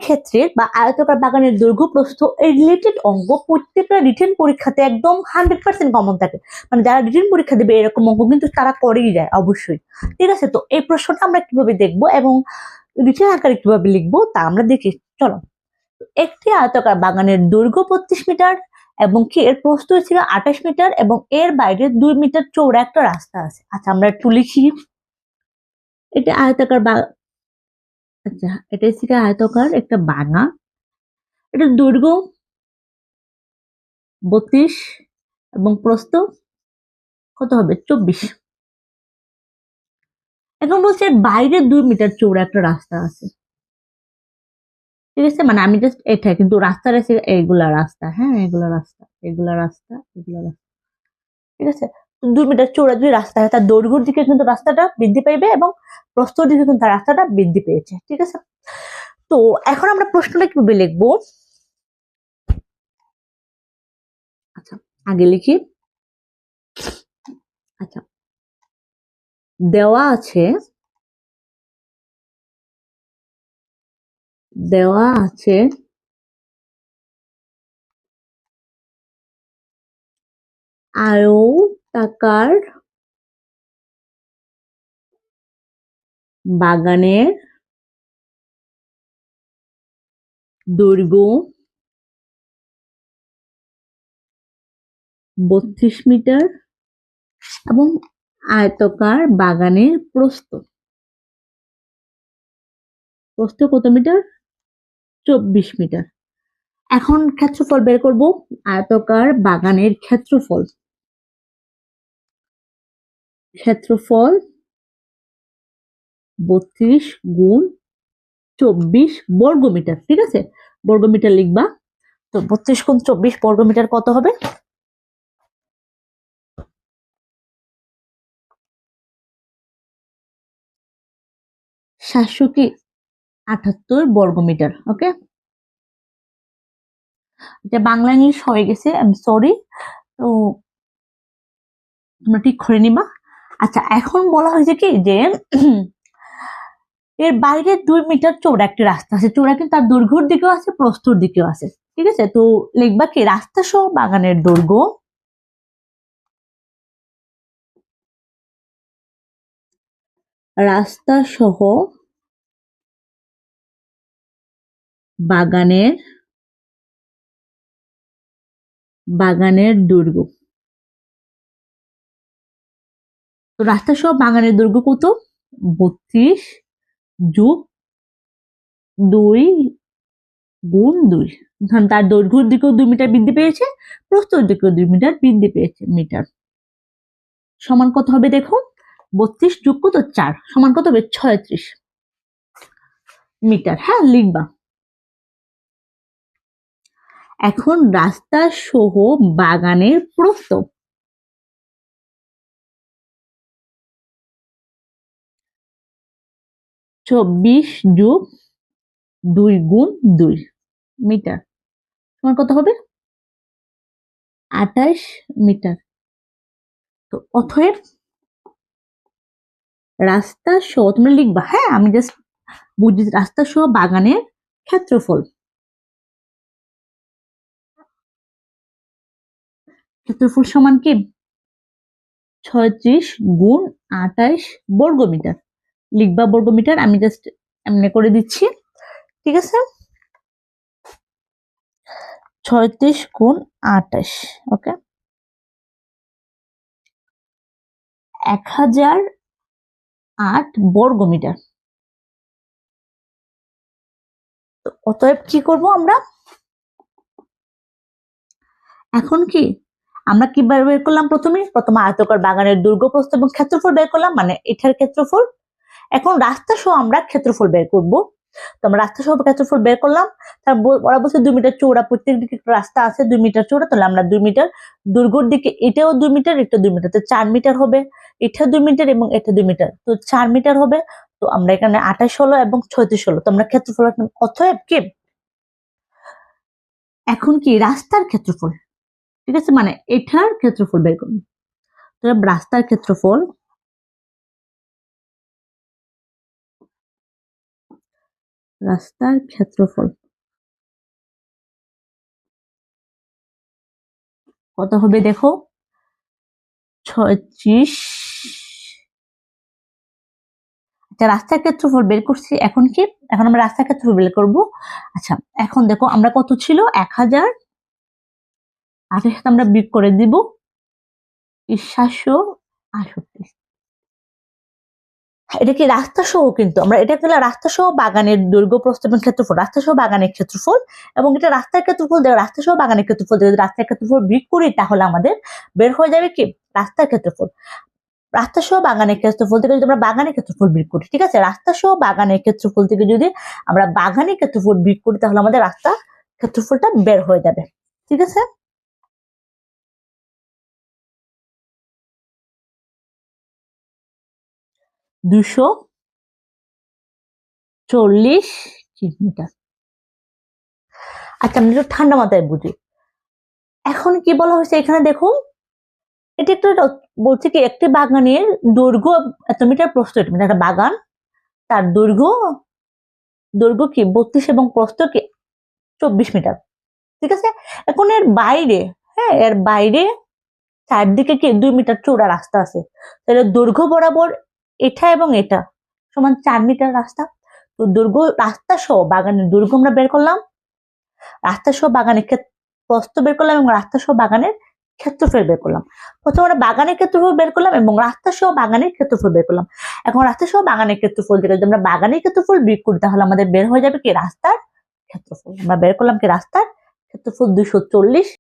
ক্ষেত্রের বা আয়তাকার বাগানের দৈর্ঘ্য প্রস্থ এই রিলেটেড অঙ্ক প্রত্যেকটা রিটেন পরীক্ষাতে একদম 100% কমন থাকে। মানে যারা রিটেন পরীক্ষা দেবে এরকম অঙ্ক কিন্তু তারা করেই যায় অবশ্যই। ঠিক আছে, তো এই প্রশ্নটা আমরা কিভাবে দেখবো এবং রিটেন আকারে কিভাবে লিখবো তা আমরা দেখি। চলো, একটি আয়তাকার বাগানের দৈর্ঘ্য 35 মিটার এবং কি এর প্রস্থ ছিল 28 মিটার এবং এর বাইরে 2 মিটার চৌড়া একটা রাস্তা আছে। আচ্ছা, আমরা একটু লিখি। এটা আয়তাকার আচ্ছা, এটা ছিল আয়তাকার একটা বাগান। এটার দৈর্ঘ্য 32 এবং প্রস্থ কত হবে? 24। এখন বলছে বাইরে 2 মিটার চৌড়া একটা রাস্তা আছে। ঠিক আছে, মানে আমি জাস্ট এটা কিন্তু রাস্তার আছে এইগুলা রাস্তা, হ্যাঁ এগুলা রাস্তা, এগুলা রাস্তা, এগুলা রাস্তা। ঠিক আছে, 2 মিটার চৌড়া যদি রাস্তা হয় তার দৈর্ঘ্যের দিকে কিন্তু রাস্তাটা বৃদ্ধি পাইবে এবং প্রস্থর দিকে কিন্তু তার রাস্তাটা বৃদ্ধি পেয়েছে। ঠিক আছে, তো এখন আমরা প্রশ্নটা কিভাবে লিখবো? আচ্ছা, আগে লিখি। আচ্ছা, দেওয়া আছে আয়তাকার বাগানের দৈর্ঘ্য 32 মিটার এবং আয়তাকার বাগানের প্রস্থ কত মিটার? 24 মিটার। এখন ক্ষেত্রফল বের করব। আয়তাকার বাগানের ক্ষেত্রফল 32 গুণ 24 বর্গমিটার। ঠিক আছে, বর্গমিটার লিখবা। তো 32 গুণ 24 বর্গমিটার কত হবে? 778 বর্গমিটার। ওকে, এটা বাংলা ইংলিশ হয়ে গেছে, আই এম সরি, তো তোমরা ঠিক করে নিবা। আচ্ছা, এখন বলা হয়েছে কি যে এর বাইরে 2 মিটার চৌড়া একটি রাস্তা আছে। চৌড়া কিন্তু তার দৈর্ঘ্যের দিকেও আছে, প্রস্থর দিকেও আছে। ঠিক আছে, তো লিখবা কি রাস্তা সহ বাগানের দৈর্ঘ্য বাগানের দৈর্ঘ্য। তো রাস্তা সহ বাগানের দৈর্ঘ্য কত? 32 যোগ 2 গুণ 2। তার দৈর্ঘ্যের দিকেও 2 মিটার বৃদ্ধি পেয়েছে, প্রস্থর দিকেও 2 মিটার বৃদ্ধি পেয়েছে। মিটার সমান কত হবে দেখো? 32 যোগ কত? 4 সমান কত হবে? 36 মিটার। হ্যাঁ, লিখবা। এখন রাস্তা সহ বাগানের প্রস্থ 24 যোগ 2 গুণ 2 মিটার সমান কত হবে? 28 মিটার। তো অতএব রাস্তা সহ তুমি লিখবা, হ্যাঁ আমি জাস্ট বুঝি, রাস্তা সহ বাগানের ক্ষেত্রফল সমান কি? 36 গুণ 28 বর্গমিটার। লিখবা বর্গমিটার, আমি জাস্ট এমনি করে দিচ্ছি। ঠিক আছে, 36 গুণ 28, ওকে, 1008 বর্গমিটার। অতএব কি করব আমরা এখন? আমরা কি বের করলাম? প্রথমে আয়তাকার বাগানের দৈর্ঘ্য, প্রস্থ এবং ক্ষেত্রফল বের করলাম, মানে এটার ক্ষেত্রফল। এখন রাস্তা সহ আমরা ক্ষেত্রফল বের করব। তো আমরা রাস্তা সহ ক্ষেত্রফল বের করলাম। তার ওরা বলছে 2 মিটার চৌড়া, প্রত্যেক দিকে একটা রাস্তা আছে 2 মিটার চৌড়া, তাহলে আমরা 2 মিটার দৈর্ঘ্যের দিকে এটাও 2 মিটার, এটা 2 মিটার, তো 4 মিটার হবে। এটা 2 মিটার এবং এটা 2 মিটার, তো 4 মিটার হবে। তো আমরা এখানে 28 হলো এবং 36 হলো। তো আমরা ক্ষেত্রফল অতএব কি এখন রাস্তার ক্ষেত্রফল। ঠিক আছে, মানে এটার ক্ষেত্রফল বের করুন। তো রাস্তার ক্ষেত্রফল রাস্তার ক্ষেত্রফল কত হবে দেখো, 36। আচ্ছা, রাস্তার ক্ষেত্রফল বের করছি। এখন কি, এখন আমরা রাস্তার ক্ষেত্রফল বের করব। আচ্ছা, এখন দেখো আমরা কত ছিল, 1000, আর সাথে আমরা বিয়োগ করে দিব 768। এটা কি রাস্তা সহ, কিন্তু আমরা এটা গেলে রাস্তা সহ বাগানের দৈর্ঘ্য প্রস্থ এবং ক্ষেত্রফল, রাস্তা সহ বাগানের ক্ষেত্রফল, এবং এটা রাস্তার ক্ষেত্রফল দেবে, রাস্তা সহ বাগানের ক্ষেত্রফল যদি রাস্তার ক্ষেত্রফল বিয়োগ করি তাহলে আমাদের বের হয়ে যাবে কি রাস্তার ক্ষেত্রফল। রাস্তা সহ বাগানের ক্ষেত্রফল থেকে যদি আমরা বাগানের ক্ষেত্রফল বিয়োগ করি, ঠিক আছে, রাস্তা সহ বাগানের ক্ষেত্রফল থেকে যদি আমরা বাগানের ক্ষেত্রফল বিয়োগ করি তাহলে আমাদের রাস্তা ক্ষেত্রফলটা বের হয়ে যাবে। ঠিক আছে, 240 মিটার। আচ্ছা, আমরা একটু ঠান্ডা মাথায় বুঝি। এখন কি বলা হয়েছে এখানে দেখুন, এটা একটু বলছে কি একটি বাগানের দৈর্ঘ্য এত মিটার, প্রস্থ এত মিটার। একটা বাগান, তার দৈর্ঘ্য দৈর্ঘ্য কি 32 এবং প্রস্থ কি 24 মিটার। ঠিক আছে, এখন এর বাইরে, হ্যাঁ, এর বাইরে চারদিকে কি 2 মিটার চৌড়া রাস্তা আছে। তাহলে দৈর্ঘ্য বরাবর এটা এবং এটা সমান 4 মিটার রাস্তা। তো দৈর্ঘ্য রাস্তা সহ বাগানের দৈর্ঘ্য আমরা বের করলাম, রাস্তা সহ বাগানের প্রস্থ বের করলাম, এবং রাস্তা সহ বাগানের ক্ষেত্রফল বের করলাম। প্রথমে আমরা বাগানের ক্ষেত্রফল বের করলাম এবং রাস্তা সহ বাগানের ক্ষেত্রফল বের করলাম। এখন রাস্তা সহ বাগানের ক্ষেত্রফল থেকে যদি আমরা বাগানের ক্ষেত্রফল বিয়োগ করি তাহলে আমাদের বের হয়ে যাবে কি রাস্তার ক্ষেত্রফল। আমরা বের করলাম কি রাস্তার ক্ষেত্রফল 240